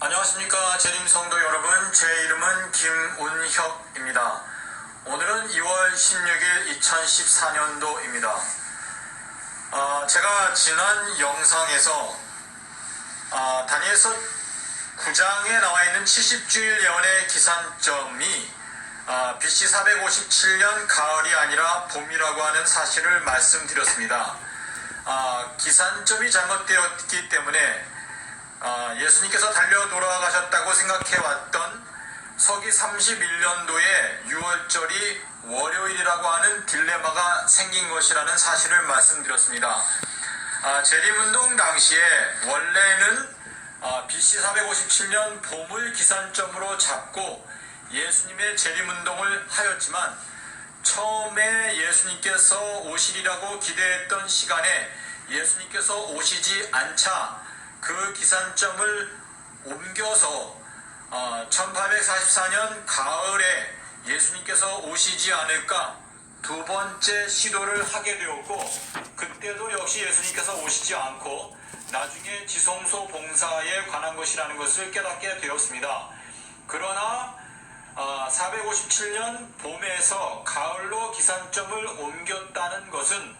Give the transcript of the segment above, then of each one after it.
안녕하십니까 재림성도 여러분, 제 이름은 김운혁입니다. 오늘은 2월 16일 2014년도입니다. 제가 지난 영상에서 다니엘서 9장에 나와 있는 70주일 예언의 기산점이 BC 457년 가을이 아니라 봄이라고 하는 사실을 말씀드렸습니다. 기산점이 잘못되었기 때문에 예수님께서 달려 돌아가셨다고 생각해왔던 서기 31년도에 6월절이 월요일이라고 하는 딜레마가 생긴 것이라는 사실을 말씀드렸습니다. 재림운동 당시에 원래는 BC 457년 봄을 기산점으로 잡고 예수님의 재림운동을 하였지만, 처음에 예수님께서 오시리라고 기대했던 시간에 예수님께서 오시지 않자 그 기산점을 옮겨서 1844년 가을에 예수님께서 오시지 않을까 두 번째 시도를 하게 되었고, 그때도 역시 예수님께서 오시지 않고 나중에 지성소 봉사에 관한 것이라는 것을 깨닫게 되었습니다. 그러나 457년 봄에서 가을로 기산점을 옮겼다는 것은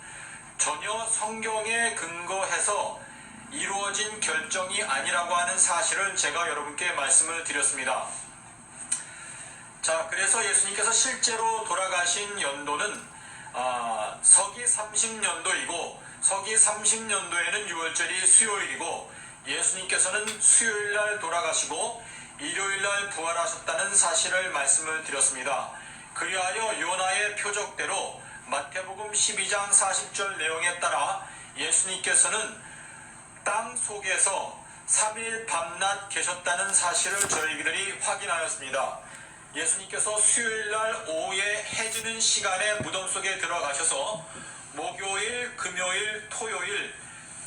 전혀 성경에 근거해서 이루어진 결정이 아니라고 하는 사실을 제가 여러분께 말씀을 드렸습니다. 자, 그래서 예수님께서 실제로 돌아가신 연도는 서기 30년도이고, 서기 30년도에는 6월절이 수요일이고, 예수님께서는 수요일날 돌아가시고 일요일날 부활하셨다는 사실을 말씀을 드렸습니다. 그리하여 요나의 표적대로 마태복음 12장 40절 내용에 따라 예수님께서는 땅 속에서 3일 밤낮 계셨다는 사실을 저희들이 확인하였습니다. 예수님께서 수요일날 오후에 해 지는 시간에 무덤 속에 들어가셔서 목요일, 금요일, 토요일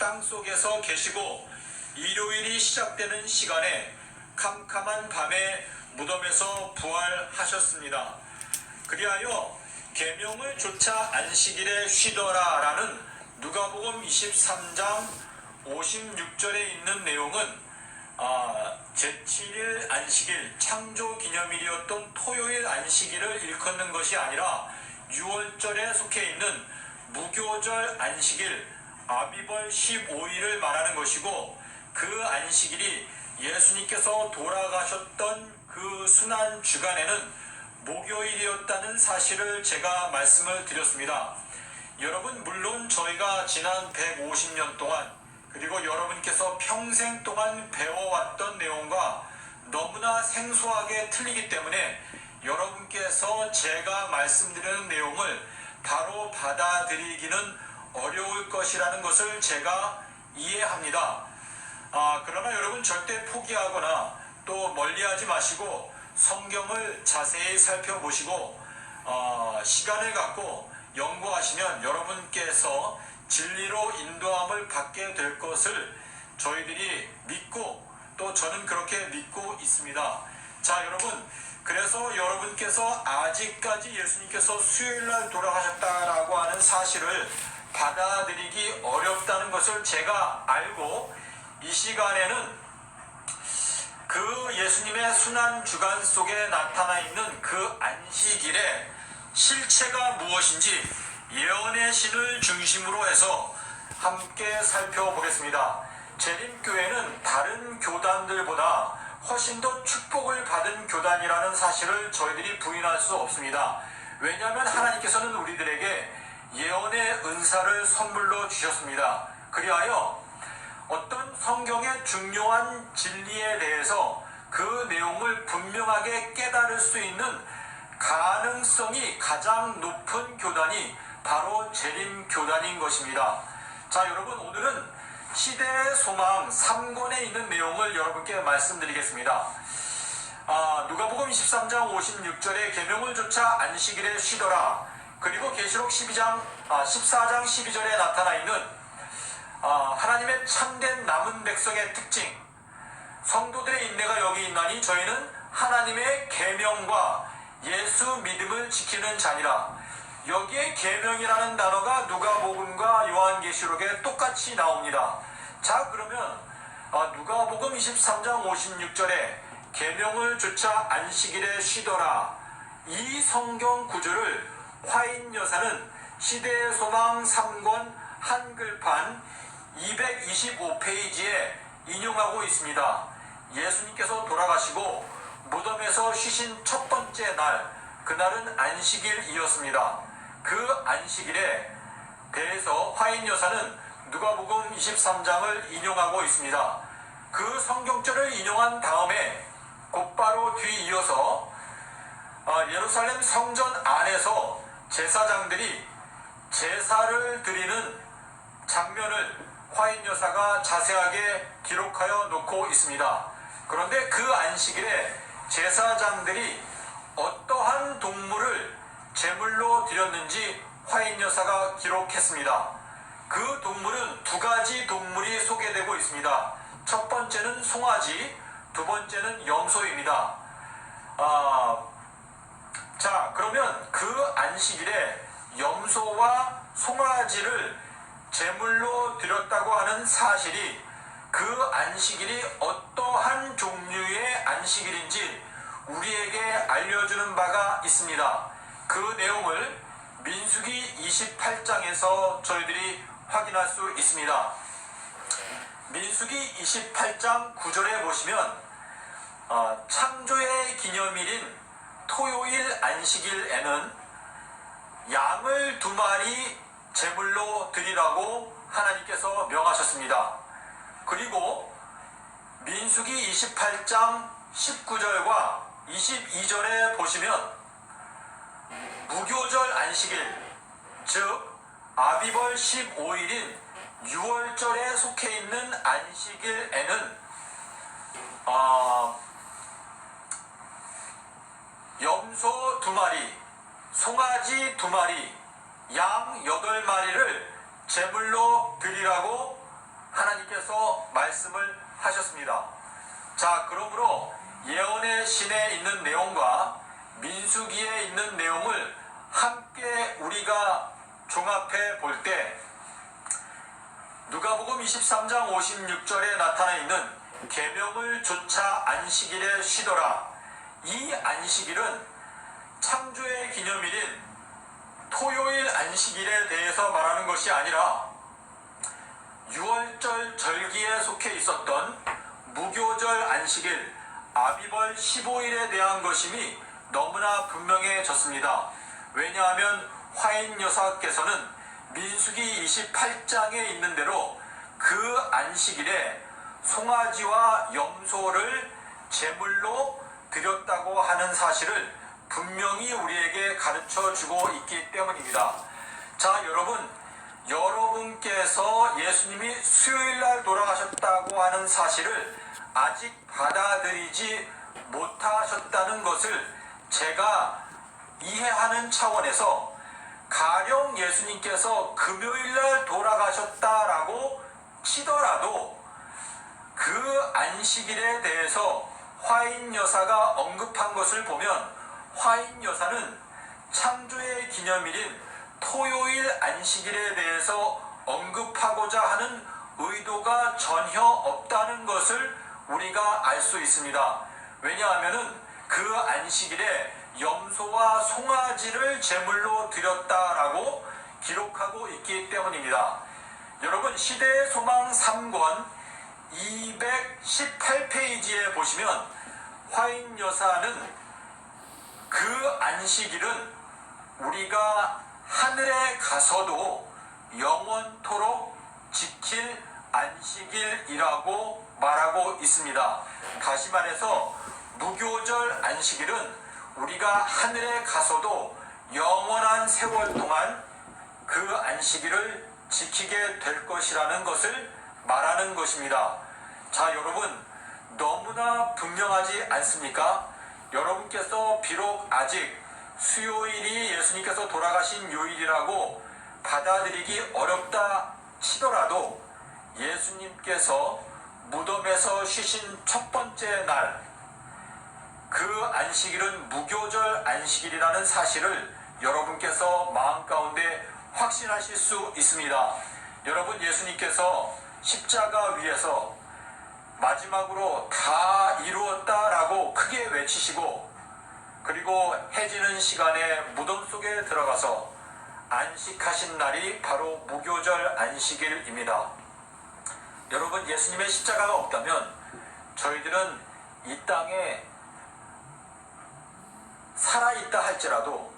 땅 속에서 계시고, 일요일이 시작되는 시간에 캄캄한 밤에 무덤에서 부활하셨습니다. 그리하여 계명을 조차 안식일에 쉬더라 라는 누가복음 23장 56절에 있는 내용은 제7일 안식일, 창조기념일이었던 토요일 안식일을 일컫는 것이 아니라 6월절에 속해 있는 무교절 안식일, 아비벌 15일을 말하는 것이고, 그 안식일이 예수님께서 돌아가셨던 그 순환 주간에는 목요일이었다는 사실을 제가 말씀을 드렸습니다. 여러분, 물론 저희가 지난 150년 동안, 그리고 여러분께서 평생 동안 배워왔던 내용과 너무나 생소하게 틀리기 때문에 여러분께서 제가 말씀드리는 내용을 바로 받아들이기는 어려울 것이라는 것을 제가 이해합니다. 그러나 여러분, 절대 포기하거나 또 멀리하지 마시고 성경을 자세히 살펴보시고 시간을 갖고 연구하시면 여러분께서 진리로 인도함을 받게 될 것을 저희들이 믿고, 또 저는 그렇게 믿고 있습니다. 자, 여러분, 그래서 여러분께서 아직까지 예수님께서 수요일날 돌아가셨다라고 하는 사실을 받아들이기 어렵다는 것을 제가 알고, 이 시간에는 그 예수님의 순환 주간 속에 나타나 있는 그 안식일의 실체가 무엇인지 예언의 신을 중심으로 해서 함께 살펴보겠습니다. 재림교회는 다른 교단들보다 훨씬 더 축복을 받은 교단이라는 사실을 저희들이 부인할 수 없습니다. 왜냐하면 하나님께서는 우리들에게 예언의 은사를 선물로 주셨습니다. 그리하여 어떤 성경의 중요한 진리에 대해서 그 내용을 분명하게 깨달을 수 있는 가능성이 가장 높은 교단이 바로 재림교단인 것입니다. 자, 여러분, 오늘은 시대의 소망 3권에 있는 내용을 여러분께 말씀드리겠습니다. 누가복음 23장 56절에 계명을 조차 안식일에 쉬더라, 그리고 계시록 14장 12절에 나타나 있는 하나님의 참된 남은 백성의 특징, 성도들의 인내가 여기 있나니 저희는 하나님의 계명과 예수 믿음을 지키는 자니라. 여기에 계명이라는 단어가 누가복음과 요한계시록에 똑같이 나옵니다. 자, 그러면 누가복음 23장 56절에 계명을 조차 안식일에 쉬더라, 이 성경 구절을 화인 여사는 시대의 소망 3권 한글판 225페이지에 인용하고 있습니다. 예수님께서 돌아가시고 무덤에서 쉬신 첫 번째 날, 그날은 안식일이었습니다. 그 안식일에 대해서 화인 여사는 누가복음 23장을 인용하고 있습니다. 그 성경절을 인용한 다음에 곧바로 뒤이어서 예루살렘 성전 안에서 제사장들이 제사를 드리는 장면을 화인 여사가 자세하게 기록하여 놓고 있습니다. 그런데 그 안식일에 제사장들이 어떠한 동물을 제물로 드렸는지 화인 여사가 기록했습니다. 그 동물은 두 가지 동물이 소개되고 있습니다. 첫 번째는 송아지, 두 번째는 염소입니다. 자, 그러면 그 안식일에 염소와 송아지를 제물로 드렸다고 하는 사실이 그 안식일이 어떠한 종류의 안식일인지 우리에게 알려주는 바가 있습니다. 그 내용을 민수기 28장에서 저희들이 확인할 수 있습니다. 민수기 28장 9절에 보시면 창조의 기념일인 토요일 안식일에는 양을 2마리 제물로 드리라고 하나님께서 명하셨습니다. 그리고 민수기 28장 19절과 22절에 보시면 무교절 안식일, 즉 아비벌 15일인 6월절에 속해 있는 안식일에는 염소 2마리, 송아지 2마리, 양 8마리를 제물로 드리라고 하나님께서 말씀을 하셨습니다. 자, 그러므로 예언의 신에 있는 내용과 민수기에 있는 내용을 함께 우리가 종합해 볼 때 누가복음 23장 56절에 나타나 있는 계명을 조차 안식일에 쉬더라, 이 안식일은 창조의 기념일인 토요일 안식일에 대해서 말하는 것이 아니라 6월절 절기에 속해 있었던 무교절 안식일 아비벌 15일에 대한 것임이 너무나 분명해졌습니다. 왜냐하면 화인 여사께서는 민수기 28장에 있는 대로 그 안식일에 송아지와 염소를 제물로 드렸다고 하는 사실을 분명히 우리에게 가르쳐 주고 있기 때문입니다. 자, 여러분께서 예수님이 수요일날 돌아가셨다고 하는 사실을 아직 받아들이지 못하셨다는 것을 제가 이해하는 차원에서 가령 예수님께서 금요일날 돌아가셨다라고 치더라도 그 안식일에 대해서 화인 여사가 언급한 것을 보면 화인 여사는 창조의 기념일인 토요일 안식일에 대해서 언급하고자 하는 의도가 전혀 없다는 것을 우리가 알 수 있습니다. 왜냐하면 그 안식일에 염소와 송아지를 제물로 드렸다라고 기록하고 있기 때문입니다. 여러분, 시대의 소망 3권 218페이지에 보시면 화인 여사는 그 안식일은 우리가 하늘에 가서도 영원토록 지킬 안식일이라고 말하고 있습니다. 다시 말해서 무교절 안식일은 우리가 하늘에 가서도 영원한 세월 동안 그 안식일을 지키게 될 것이라는 것을 말하는 것입니다. 자, 여러분, 너무나 분명하지 않습니까? 여러분께서 비록 아직 수요일이 예수님께서 돌아가신 요일이라고 받아들이기 어렵다 치더라도 예수님께서 무덤에서 쉬신 첫 번째 날, 그 안식일은 무교절 안식일이라는 사실을 여러분께서 마음 가운데 확신하실 수 있습니다. 여러분, 예수님께서 십자가 위에서 마지막으로 다 이루었다라고 크게 외치시고, 그리고 해지는 시간에 무덤 속에 들어가서 안식하신 날이 바로 무교절 안식일입니다. 여러분, 예수님의 십자가가 없다면 저희들은 이 땅에 살아있다 할지라도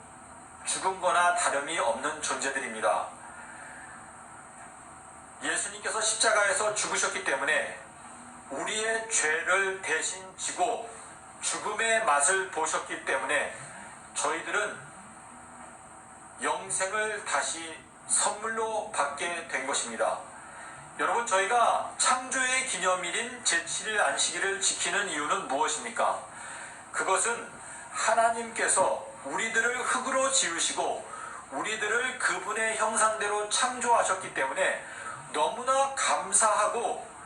죽은 거나 다름이 없는 존재들입니다. 예수님께서 십자가에서 죽으셨기 때문에 우리의 죄를 대신 지고 죽음의 맛을 보셨기 때문에 저희들은 영생을 다시 선물로 받게 된 것입니다. 여러분, 저희가 창조의 기념일인 제7일 안식일을 지키는 이유는 무엇입니까? 그것은 하나님께서 우리들을 흙으로 지으시고 우리들을 그분의 형상대로 창조하셨기 때문에 너무나 감사하고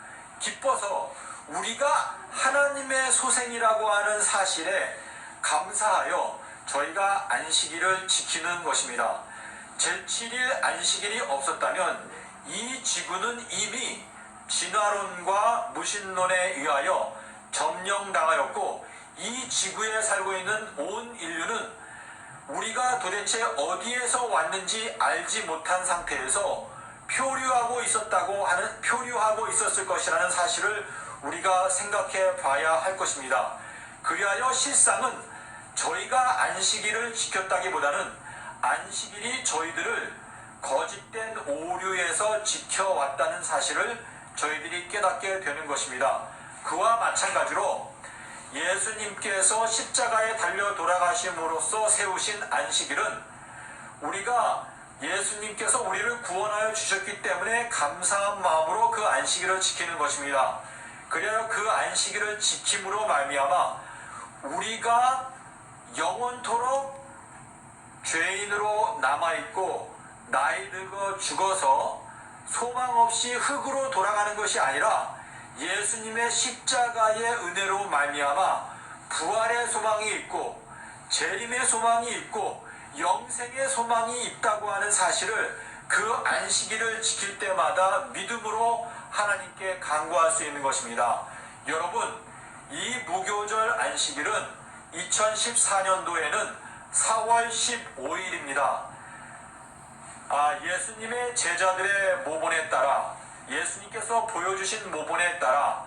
기뻐서 우리가 하나님의 소생이라고 하는 사실에 감사하여 저희가 안식일을 지키는 것입니다. 제7일 안식일이 없었다면 이 지구는 이미 진화론과 무신론에 의하여 점령당하였고, 이 지구에 살고 있는 온 인류는 우리가 도대체 어디에서 왔는지 알지 못한 상태에서 표류하고 있었을 것이라는 사실을 우리가 생각해 봐야 할 것입니다. 그리하여 실상은 저희가 안식일을 지켰다기보다는 안식일이 저희들을 거짓된 오류에서 지켜왔다는 사실을 저희들이 깨닫게 되는 것입니다. 그와 마찬가지로 예수님께서 십자가에 달려 돌아가심으로써 세우신 안식일은 우리가 예수님께서 우리를 구원하여 주셨기 때문에 감사한 마음으로 그 안식일을 지키는 것입니다. 그래야 그 안식일을 지킴으로 말미암아 우리가 영원토록 죄인으로 남아있고 나이 들고 죽어서 소망 없이 흙으로 돌아가는 것이 아니라 예수님의 십자가의 은혜로 말미암아 부활의 소망이 있고 재림의 소망이 있고 영생의 소망이 있다고 하는 사실을 그 안식일을 지킬 때마다 믿음으로 하나님께 간구할 수 있는 것입니다. 여러분, 이 무교절 안식일은 2014년도에는 4월 15일입니다. 예수님의 제자들의 모본에 따라, 예수님께서 보여주신 모본에 따라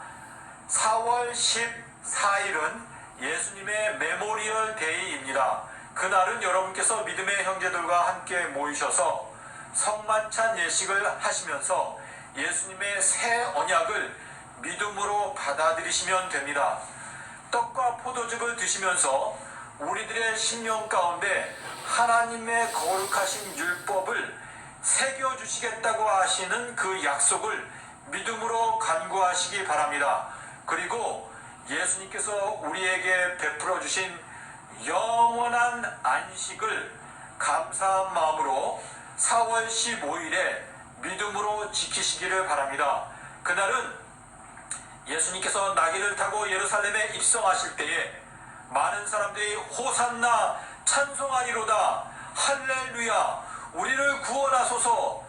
4월 14일은 예수님의 메모리얼 데이입니다. 그날은 여러분께서 믿음의 형제들과 함께 모이셔서 성만찬 예식을 하시면서 예수님의 새 언약을 믿음으로 받아들이시면 됩니다. 떡과 포도즙을 드시면서 우리들의 심령 가운데 하나님의 거룩하신 율법을 새겨주시겠다고 하시는 그 약속을 믿음으로 간구하시기 바랍니다. 그리고 예수님께서 우리에게 베풀어 주신 영원한 안식을 감사한 마음으로 4월 15일에 믿음으로 지키시기를 바랍니다. 그날은 예수님께서 나귀를 타고 예루살렘에 입성하실 때에 많은 사람들이 호산나 찬송하리로다, 할렐루야, 우리를 구원하소서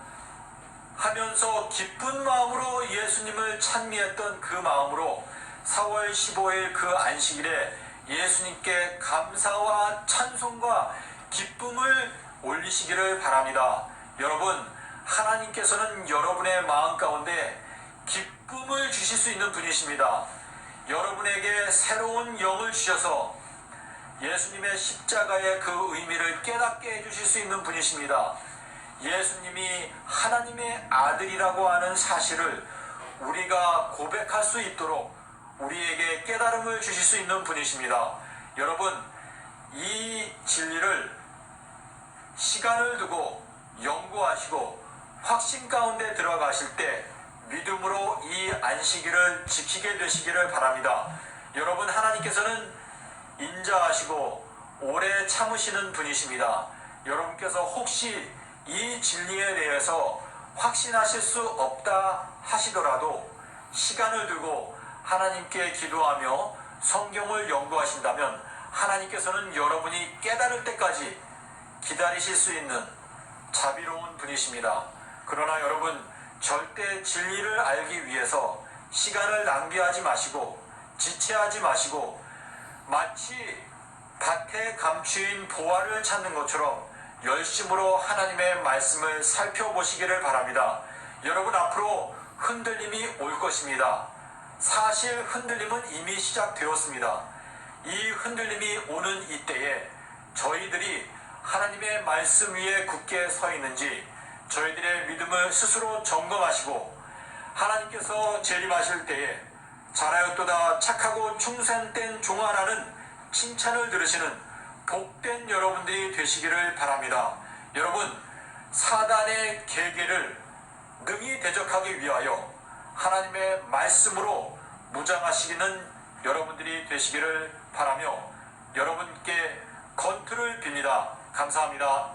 하면서 기쁜 마음으로 예수님을 찬미했던 그 마음으로 4월 15일 그 안식일에 예수님께 감사와 찬송과 기쁨을 올리시기를 바랍니다. 여러분, 하나님께서는 여러분의 마음 가운데 기쁨을 주실 수 있는 분이십니다. 여러분에게 새로운 영을 주셔서 예수님의 십자가의 그 의미를 깨닫게 해주실 수 있는 분이십니다. 예수님이 하나님의 아들이라고 하는 사실을 우리가 고백할 수 있도록 우리에게 깨달음을 주실 수 있는 분이십니다. 여러분, 이 진리를 시간을 두고 연구하시고 확신 가운데 들어가실 때 믿음으로 이 안식일을 지키게 되시기를 바랍니다. 여러분, 하나님께서는 인자하시고 오래 참으시는 분이십니다. 여러분께서 혹시 이 진리에 대해서 확신하실 수 없다 하시더라도 시간을 두고 하나님께 기도하며 성경을 연구하신다면 하나님께서는 여러분이 깨달을 때까지 기다리실 수 있는 자비로운 분이십니다. 그러나 여러분, 절대 진리를 알기 위해서 시간을 낭비하지 마시고 지체하지 마시고 마치 밭에 감추인 보화를 찾는 것처럼 열심으로 하나님의 말씀을 살펴보시기를 바랍니다. 여러분, 앞으로 흔들림이 올 것입니다. 사실 흔들림은 이미 시작되었습니다. 이 흔들림이 오는 이때에 저희들이 하나님의 말씀 위에 굳게 서 있는지 저희들의 믿음을 스스로 점검하시고 하나님께서 재림하실 때에 잘하였도다 착하고 충성된 종아라는 칭찬을 들으시는 복된 여러분들이 되시기를 바랍니다. 여러분, 사단의 계계를 능히 대적하기 위하여 하나님의 말씀으로 무장하시기는 여러분들이 되시기를 바라며 여러분께 건투를 빕니다. 감사합니다.